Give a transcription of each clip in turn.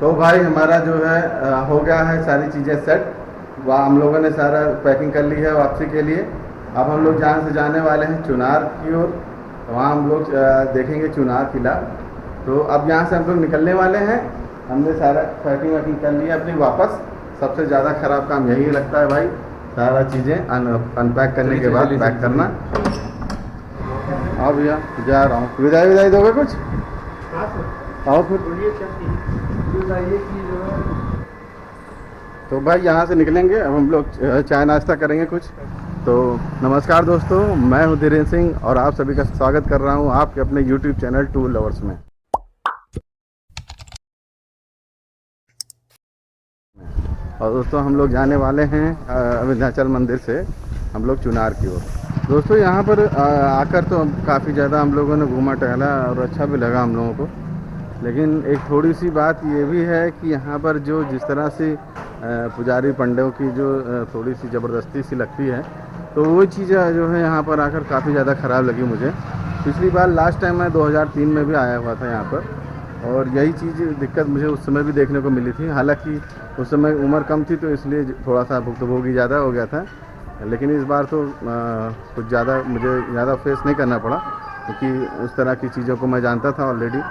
तो भाई हमारा जो है हो गया है सारी चीज़ें सेट। वहाँ हम लोगों ने सारा पैकिंग कर ली है वापसी के लिए। अब हम लोग जहाँ से जाने वाले हैं चुनार की ओर, वहाँ हम लोग देखेंगे चुनार किला। तो अब यहाँ से हम लोग निकलने वाले हैं। हमने सारा पैकिंग वैकिंग कर लिया अपनी वापस। सबसे ज़्यादा ख़राब काम यही लगता है भाई, सारा चीज़ें अनपैक करने के बाद पैक करना। हाँ भैया जा रहा हूँ। विदाई विदाई दोगे कुछ? आओ फिर। तो भाई यहाँ से निकलेंगे, अब हम लोग चाय नाश्ता करेंगे कुछ। तो नमस्कार दोस्तों, मैं हूँ धीरेन्द्र सिंह और आप सभी का स्वागत कर रहा हूँ आपके अपने YouTube चैनल टूर लवर्स में। और दोस्तों हम लोग जाने वाले हैं विंध्याचल मंदिर से हम लोग चुनार की ओर। दोस्तों यहाँ पर आकर तो काफ़ी ज़्यादा हम लोगों ने घूमा टहला और अच्छा भी लगा हम लोगों को। लेकिन एक थोड़ी सी बात ये भी है कि यहाँ पर जो जिस तरह से पुजारी पंडितों की जो थोड़ी सी ज़बरदस्ती सी लगती है, तो वो चीज़ जो है यहाँ पर आकर काफ़ी ज़्यादा ख़राब लगी मुझे। पिछली बार लास्ट टाइम मैं 2003 में भी आया हुआ था यहाँ पर, और यही चीज़ दिक्कत मुझे उस समय भी देखने को मिली थी। हालांकि उस समय उम्र कम थी तो इसलिए थोड़ा सा भुगतान ज़्यादा हो गया था। लेकिन इस बार तो कुछ ज़्यादा मुझे ज़्यादा फेस नहीं करना पड़ा, क्योंकि उस तरह की चीज़ों को मैं जानता था ऑलरेडी।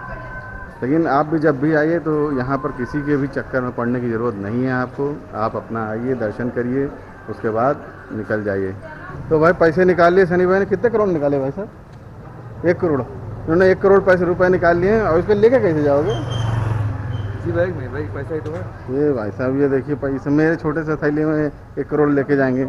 लेकिन आप भी जब भी आइए तो यहाँ पर किसी के भी चक्कर में पड़ने की ज़रूरत नहीं है आपको। आप अपना आइए, दर्शन करिए, उसके बाद निकल जाइए। तो भाई पैसे निकाल लिए सनी भाई ने। कितने करोड़ निकाले भाई साहब? 1 करोड़। उन्होंने 1 करोड़ पैसे रुपए निकाल लिए हैं। और इसको लेके कैसे जाओगे? इसी बैग में भाई, पैसा ही तो है। ये भाई साहब ये देखिए पैसे मेरे छोटे से थैले में 1 करोड़ लेके जाएंगे।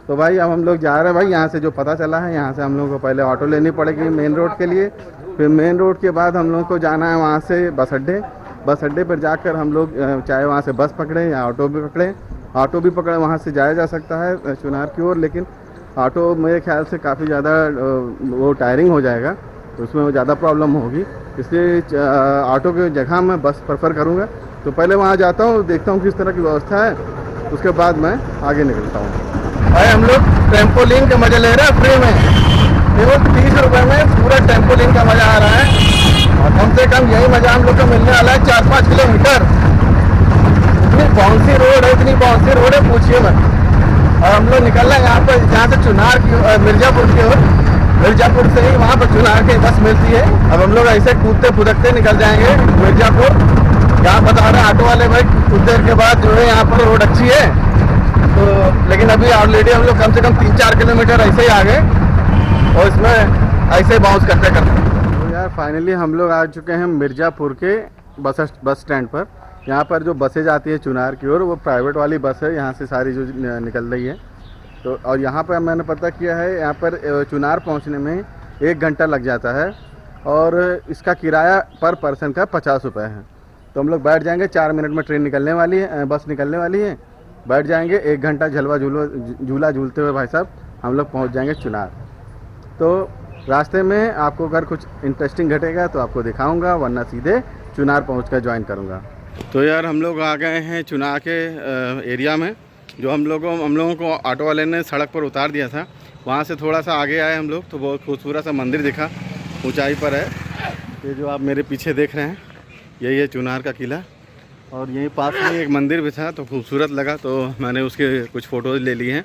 तो भाई अब हम लोग जा रहे हैं भाई। यहाँ से जो पता चला है, यहाँ से हम लोगों को पहले ऑटो लेनी पड़ेगी मेन रोड के लिए। फिर मेन रोड के बाद हम लोग को जाना है वहाँ से बस अड्डे। बस अड्डे पर जाकर हम लोग चाहे वहाँ से बस पकड़े या ऑटो भी पकड़े। ऑटो भी पकड़े वहाँ से जाया जा सकता है चुनार की ओर, लेकिन ऑटो मेरे ख्याल से काफ़ी ज़्यादा वो टायरिंग हो जाएगा, तो उसमें ज़्यादा प्रॉब्लम होगी। इसलिए ऑटो की जगह मैं बस प्रेफर करूँगा। तो पहले वहाँ जाता हूँ, देखता हूँ किस तरह की व्यवस्था है, उसके बाद मैं आगे निकलता हूँ। भाई हम लोग टेम्पोलिन का मज़ा ले रहे हैं फ्री में। केवल 30 रुपये में पूरा टेम्पोलिन का मज़ा आ रहा है। और कम से कम यही मज़ा हम लोग को मिलने वाला है 4-5 किलोमीटर। इतनी बाउंसी रोड है, इतनी बाउंसी रोड है पूछिए मत। और हम लोग निकल रहे हैं यहाँ पर, जहाँ से चुनार की मिर्ज़ापुर की ओर। मिर्ज़ापुर से ही वहाँ पर चुनार की बस मिलती है। अब हम लोग ऐसे कूदते फुदकते निकल जाएंगे मिर्ज़ापुर। यहाँ बता रहे हैं ऑटो वाले भाई कुछ देर के बाद जो है यहाँ पर रोड अच्छी है। तो लेकिन अभी ऑलरेडी हम लोग कम से कम 3-4 किलोमीटर ऐसे ही आ गए, और इसमें ऐसे बाउंस करते करते। तो यार फाइनली हम लोग आ चुके हैं मिर्ज़ापुर के बस स्टैंड पर। यहाँ पर जो बसें जाती है चुनार की ओर, वो प्राइवेट वाली बस है यहाँ से सारी जो निकल रही है। तो और यहाँ पर मैंने पता किया है, यहाँ पर चुनार पहुँचने में 1 घंटा लग जाता है, और इसका किराया पर पर्सन का 50 रुपये है। तो हम लोग बैठ जाएंगे, 4 मिनट में ट्रेन निकलने वाली है, बस निकलने वाली है। बैठ जाएंगे, 1 घंटा झूला झूलते हुए भाई साहब हम लोग पहुँच जाएंगे चुनार। तो रास्ते में आपको अगर कुछ इंटरेस्टिंग घटेगा तो आपको दिखाऊंगा, वरना सीधे चुनार पहुंचकर ज्वाइन करूंगा। तो यार हम लोग आ गए हैं चुनार के एरिया में। जो हम लोगों को ऑटो वाले ने सड़क पर उतार दिया था, वहाँ से थोड़ा सा आगे आए हम लोग, तो बहुत खूबसूरत सा मंदिर दिखा, ऊंचाई पर है। ये जो आप मेरे पीछे देख रहे हैं, यही है चुनार का किला। और यहीं पास में एक मंदिर भी था, तो खूबसूरत लगा, तो मैंने उसके कुछ फ़ोटोज़ ले लिए हैं।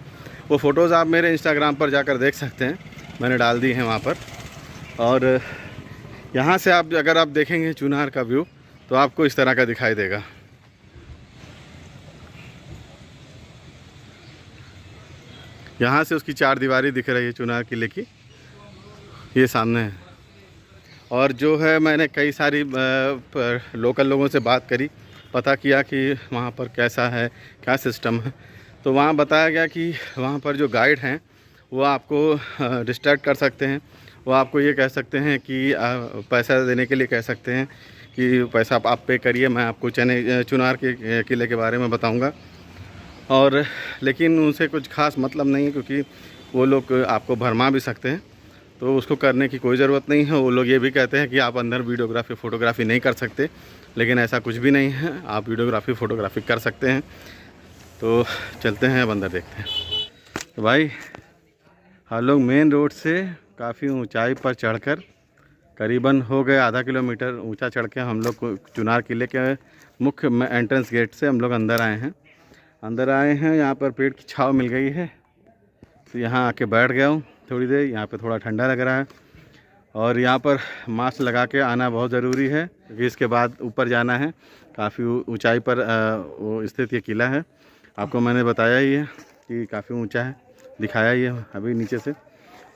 वो फ़ोटोज़ आप मेरे इंस्टाग्राम पर जाकर देख सकते हैं, मैंने डाल दी हैं वहाँ पर। और यहाँ से अगर आप देखेंगे चुनार का व्यू, तो आपको इस तरह का दिखाई देगा। यहाँ से उसकी 4 दीवारी दिख रही है चुनार किले की, ये सामने है। और जो है मैंने कई सारी लोकल लोगों से बात करी, पता किया कि वहाँ पर कैसा है, क्या सिस्टम है। तो वहाँ बताया गया कि वहाँ पर जो गाइड हैं वो आपको डिस्ट्रैक्ट कर सकते हैं। वो आपको ये कह सकते हैं कि पैसा देने के लिए कह सकते हैं कि पैसा आप पे करिए, मैं आपको चुनार के किले के बारे में बताऊंगा। और लेकिन उनसे कुछ खास मतलब नहीं है, क्योंकि वो लोग आपको भरमा भी सकते हैं, तो उसको करने की कोई ज़रूरत नहीं है। वो लोग ये भी कहते हैं कि आप अंदर वीडियोग्राफी फ़ोटोग्राफी नहीं कर सकते, लेकिन ऐसा कुछ भी नहीं है, आप वीडियोग्राफी फ़ोटोग्राफी कर सकते हैं। तो चलते हैं, अब अंदर देखते हैं। तो भाई हम लोग मेन रोड से काफ़ी ऊंचाई पर चढ़कर करीबन हो गए आधा किलोमीटर ऊंचा चढ़ के हम लोग चुनार किले के मुख्य एंट्रेंस गेट से हम लोग अंदर आए हैं। यहाँ पर पेड़ की छाँव मिल गई है तो यहाँ आके बैठ गया हूँ थोड़ी देर। यहाँ पे थोड़ा ठंडा लग रहा है और यहाँ पर मास्क लगा के आना बहुत ज़रूरी है क्योंकि इसके बाद ऊपर जाना है। काफ़ी ऊंचाई पर वो स्थित ये किला है। आपको मैंने बताया ही है कि काफ़ी ऊंचा है, दिखाया ही है अभी नीचे से।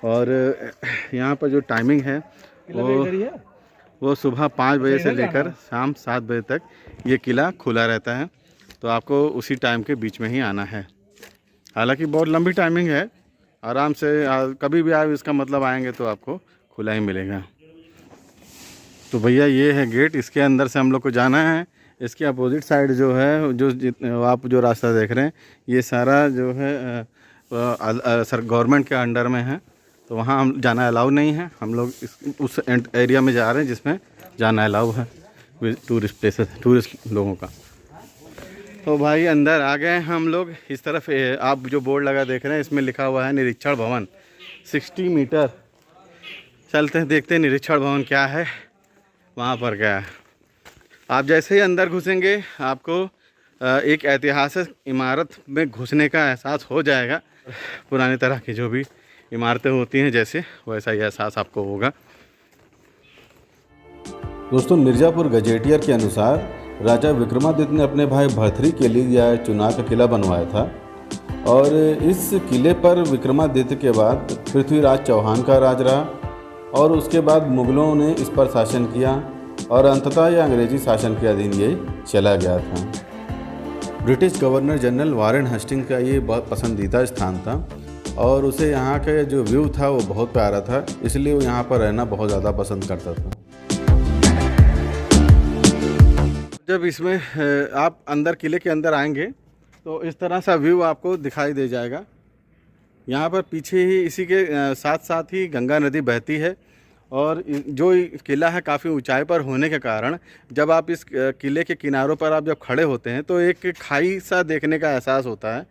और यहाँ पर जो टाइमिंग है वो सुबह 5 बजे से लेकर शाम 7 बजे तक ये किला खुला रहता है। तो आपको उसी टाइम के बीच में ही आना है। हालांकि बहुत लंबी टाइमिंग है, आराम से कभी भी आप इसका मतलब आएंगे तो आपको खुला ही मिलेगा। तो भैया ये है गेट, इसके अंदर से हम लोग को जाना है। इसके अपोजिट साइड जो है जो आप जो रास्ता देख रहे हैं ये सारा जो है सर गवर्नमेंट के अंडर में है, तो वहाँ हम जाना अलाउ नहीं है। हम लोग उस एरिया में जा रहे हैं जिसमें जाना अलाउ है टूरिस्ट लोगों का। तो भाई अंदर आ गए हम लोग। इस तरफ आप जो बोर्ड लगा देख रहे हैं इसमें लिखा हुआ है निरीक्षण भवन 60 मीटर। चलते हैं देखते हैं निरीक्षण भवन क्या है, वहाँ पर क्या है। आप जैसे ही अंदर घुसेंगे आपको एक ऐतिहासिक इमारत में घुसने का एहसास हो जाएगा। पुरानी तरह की जो भी इमारतें होती हैं जैसे वैसा ही एहसास आपको होगा। दोस्तों, मिर्ज़ापुर गजेटियर के अनुसार राजा विक्रमादित्य ने अपने भाई भर्तृहरि के लिए यह चुनार का किला बनवाया था और इस किले पर विक्रमादित्य के बाद पृथ्वीराज चौहान का राज रहा और उसके बाद मुगलों ने इस पर शासन किया और अंततः यह अंग्रेजी शासन के अधीन ये चला गया था। British governor general Warren Hastings का ये बहुत पसंदीदा स्थान था और उसे यहाँ का जो व्यू था वो बहुत प्यारा था, इसलिए वो यहाँ पर रहना बहुत ज़्यादा पसंद करता था। जब इसमें आप अंदर किले के अंदर आएंगे तो इस तरह सा व्यू आपको दिखाई दे जाएगा। यहाँ पर पीछे ही इसी के साथ साथ ही गंगा नदी बहती है और जो किला है काफ़ी ऊंचाई पर होने के कारण जब आप इस किले के किनारों पर आप जब खड़े होते हैं तो एक खाई सा देखने का एहसास होता है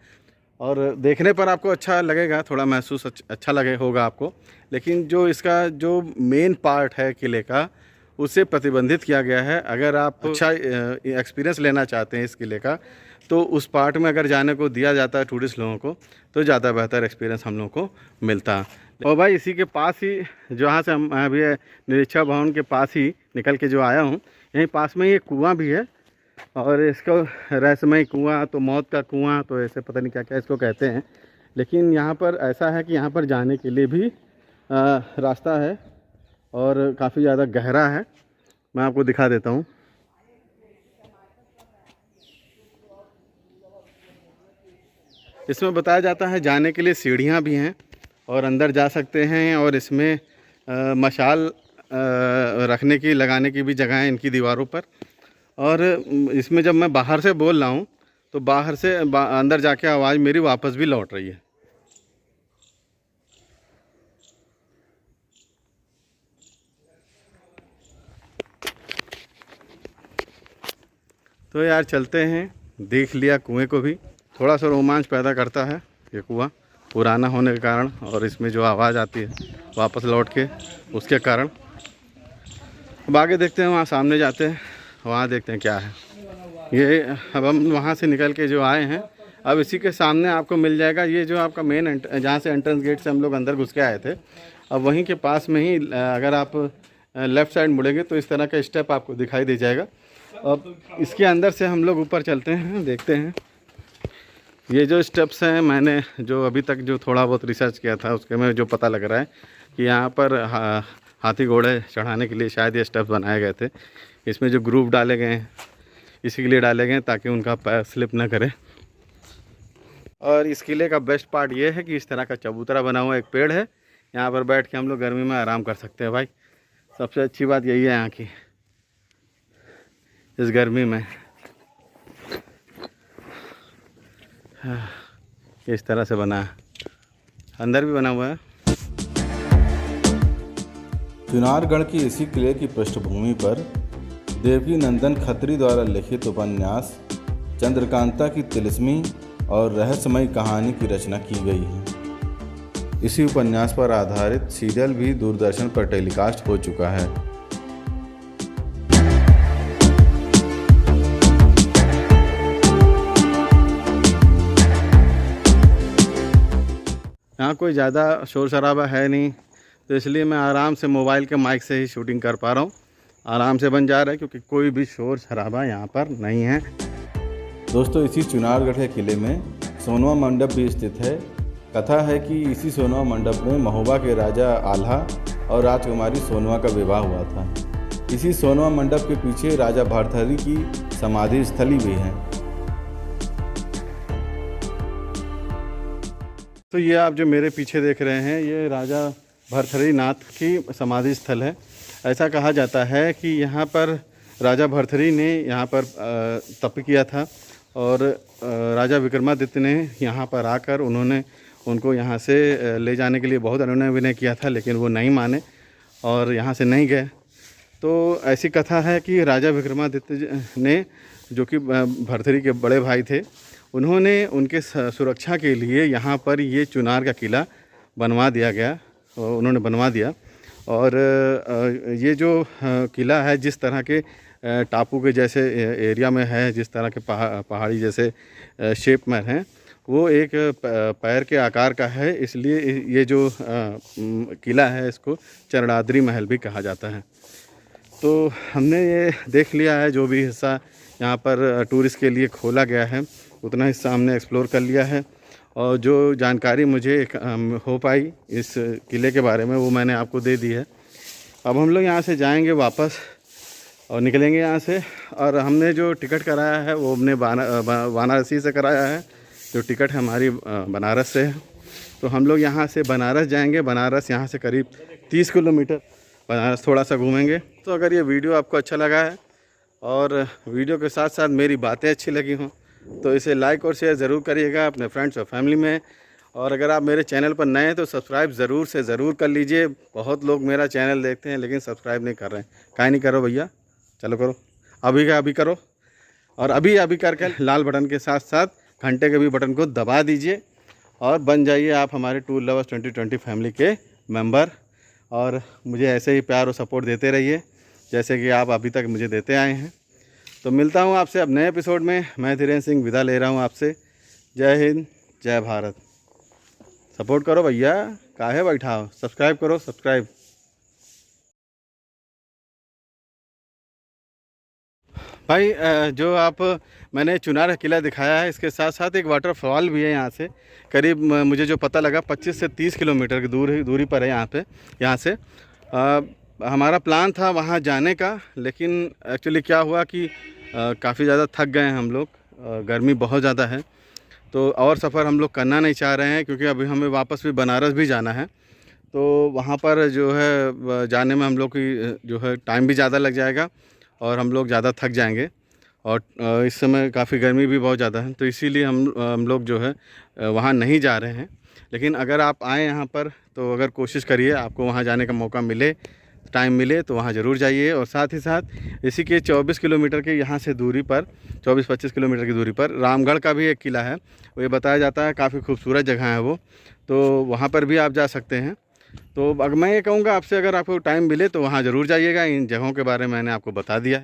और देखने पर आपको अच्छा लगेगा, थोड़ा महसूस अच्छा लगे होगा आपको। लेकिन जो इसका जो मेन पार्ट है किले का उसे प्रतिबंधित किया गया है। अगर आप अच्छा एक्सपीरियंस लेना चाहते हैं इस किले का तो उस पार्ट में अगर जाने को दिया जाता है टूरिस्ट लोगों को तो ज़्यादा बेहतर एक्सपीरियंस हम लोगों को मिलता है। और भाई इसी के पास ही जहाँ से हम अभी निरीक्षण भवन के पास ही निकल के जो आया हूँ, यहीं पास में ही एक कुआं भी है और इसको रहस्यमय कुआं तो मौत का कुआं तो ऐसे पता नहीं क्या क्या इसको कहते हैं। लेकिन यहाँ पर ऐसा है कि यहाँ पर जाने के लिए भी रास्ता है और काफ़ी ज़्यादा गहरा है। मैं आपको दिखा देता हूँ। इसमें बताया जाता है जाने के लिए सीढ़ियाँ भी हैं और अंदर जा सकते हैं और इसमें मशाल रखने की लगाने की भी जगह है इनकी दीवारों पर। और इसमें जब मैं बाहर से बोल रहा हूँ तो बाहर से अंदर जाके आवाज़ मेरी वापस भी लौट रही है। तो यार चलते हैं, देख लिया कुएं को भी, थोड़ा सा रोमांच पैदा करता है ये कुआं पुराना होने के कारण और इसमें जो आवाज़ आती है वापस लौट के उसके कारण। अब आगे देखते हैं, वहाँ सामने जाते हैं, वहाँ देखते हैं क्या है ये। अब हम वहाँ से निकल के जो आए हैं अब इसी के सामने आपको मिल जाएगा ये जो आपका मेन जहाँ से एंट्रेंस गेट से हम लोग अंदर घुस के आए थे। अब वहीं के पास में ही अगर आप लेफ़्ट साइड मुड़ेंगे तो इस तरह का स्टेप आपको दिखाई दे जाएगा। अब इसके अंदर से हम लोग ऊपर चलते हैं, देखते हैं ये जो स्टेप्स हैं। मैंने जो अभी तक जो थोड़ा बहुत रिसर्च किया था उसके में जो पता लग रहा है कि यहाँ पर हाथी घोड़े चढ़ाने के लिए शायद ये स्टेप्स बनाए गए थे। इसमें जो ग्रुप डाले गए हैं इसी के लिए डाले गए हैं ताकि उनका पैर स्लिप ना करे। और इस किले का बेस्ट पार्ट ये है कि इस तरह का चबूतरा बना हुआ एक पेड़ है, यहाँ पर बैठ के हम लोग गर्मी में आराम कर सकते हैं। भाई सबसे अच्छी बात यही है यहाँ की, इस गर्मी में इस तरह से बना है, अंदर भी बना हुआ है। चुनारगढ़ की इसी किले की पृष्ठभूमि पर देवकी नंदन खत्री द्वारा लिखित उपन्यास चंद्रकांता की तिलिस्मी और रहस्यमयी कहानी की रचना की गई है। इसी उपन्यास पर आधारित सीरियल भी दूरदर्शन पर टेलीकास्ट हो चुका है। यहाँ कोई ज़्यादा शोर शराबा है नहीं, तो इसलिए मैं आराम से मोबाइल के माइक से ही शूटिंग कर पा रहा हूँ। आराम से बन जा रहा है क्योंकि कोई भी शोर शराबा यहाँ पर नहीं है। दोस्तों, इसी चुनारगढ़ के किले में सोनवा मंडप भी स्थित है। कथा है कि इसी सोनवा मंडप में महोबा के राजा आल्हा और राजकुमारी सोनवा का विवाह हुआ था। इसी सोनवा मंडप के पीछे राजा भर्तृहरि की समाधि स्थली भी है। तो ये आप जो मेरे पीछे देख रहे हैं, ये राजा भर्तृहरि नाथ की समाधि स्थल है। ऐसा कहा जाता है कि यहाँ पर राजा भर्तृहरि ने यहाँ पर तप किया था और राजा विक्रमादित्य ने यहाँ पर आकर उनको यहाँ से ले जाने के लिए बहुत अनुनय विनय किया था, लेकिन वो नहीं माने और यहाँ से नहीं गए। तो ऐसी कथा है कि राजा विक्रमादित्य ने, जो कि भर्तृहरि के बड़े भाई थे, उन्होंने उनके सुरक्षा के लिए यहाँ पर ये चुनार का किला बनवा दिया गया, उन्होंने बनवा दिया। और ये जो किला है, जिस तरह के टापू के जैसे एरिया में है, जिस तरह के पहाड़ी जैसे शेप में है, वो एक पैर के आकार का है। इसलिए ये जो किला है, इसको चरणाद्रि महल भी कहा जाता है। तो हमने ये देख लिया है, जो भी हिस्सा यहाँ पर टूरिस्ट के लिए खोला गया है, उतना हिस्सा हमने एक्सप्लोर कर लिया है। और जो जानकारी मुझे हो पाई इस किले के बारे में, वो मैंने आपको दे दी है। अब हम लोग यहाँ से जाएंगे वापस और निकलेंगे यहाँ से। और हमने जो टिकट कराया है, वो हमने वाराणसी से कराया है। जो टिकट हमारी बनारस से है, तो हम लोग यहाँ से बनारस जाएंगे। बनारस यहाँ से करीब 30 किलोमीटर, बनारस थोड़ा सा घूमेंगे। तो अगर ये वीडियो आपको अच्छा लगा है और वीडियो के साथ साथ मेरी बातें अच्छी लगी हों, तो इसे लाइक और शेयर ज़रूर करिएगा अपने फ्रेंड्स और फैमिली में। और अगर आप मेरे चैनल पर नए हैं तो सब्सक्राइब ज़रूर से ज़रूर कर लीजिए। बहुत लोग मेरा चैनल देखते हैं लेकिन सब्सक्राइब नहीं कर रहे हैं। काहे नहीं करो भैया, चलो करो, अभी का अभी करो। और अभी करके लाल बटन के साथ साथ घंटे के भी बटन को दबा दीजिए और बन जाइए आप हमारे टूर लवर्स 2020 फैमिली के मेंबर। और मुझे ऐसे ही प्यार और सपोर्ट देते रहिए जैसे कि आप अभी तक मुझे देते आए हैं। तो मिलता हूँ आपसे अब नए एपिसोड में। मैं धीरेन्द्र सिंह विदा ले रहा हूँ आपसे। जय हिंद, जय भारत। सपोर्ट करो भैया, काहे बैठा हो, सब्सक्राइब करो, सब्सक्राइब। भाई जो आप मैंने चुनार किला दिखाया है, इसके साथ साथ एक वाटरफॉल भी है यहाँ से। करीब मुझे जो पता लगा 25 से 30 किलोमीटर की दूरी पर है यहाँ से। हमारा प्लान था वहाँ जाने का, लेकिन एक्चुअली क्या हुआ कि काफ़ी ज़्यादा थक गए हैं हम लोग। गर्मी बहुत ज़्यादा है, तो और सफ़र हम लोग करना नहीं चाह रहे हैं, क्योंकि अभी हमें वापस भी बनारस भी जाना है। तो वहाँ पर जो है जाने में हम लोग की जो है टाइम भी ज़्यादा लग जाएगा और हम लोग ज़्यादा थक जाएंगे। और इस समय काफ़ी गर्मी भी बहुत ज़्यादा है, तो इसीलिए हम लोग जो है वहाँ नहीं जा रहे हैं। लेकिन अगर आप आएँ यहाँ पर, तो अगर कोशिश करिए, आपको वहाँ जाने का मौका मिले, टाइम मिले तो वहाँ ज़रूर जाइए। और साथ ही साथ इसी के 24 किलोमीटर के यहाँ से दूरी पर, 24-25 किलोमीटर की दूरी पर रामगढ़ का भी एक किला है। वो ये बताया जाता है काफ़ी खूबसूरत जगह है वो, तो वहाँ पर भी आप जा सकते हैं। तो अगर मैं ये कहूँगा आपसे, अगर आपको टाइम मिले तो वहाँ ज़रूर जाइएगा। इन जगहों के बारे में मैंने आपको बता दिया।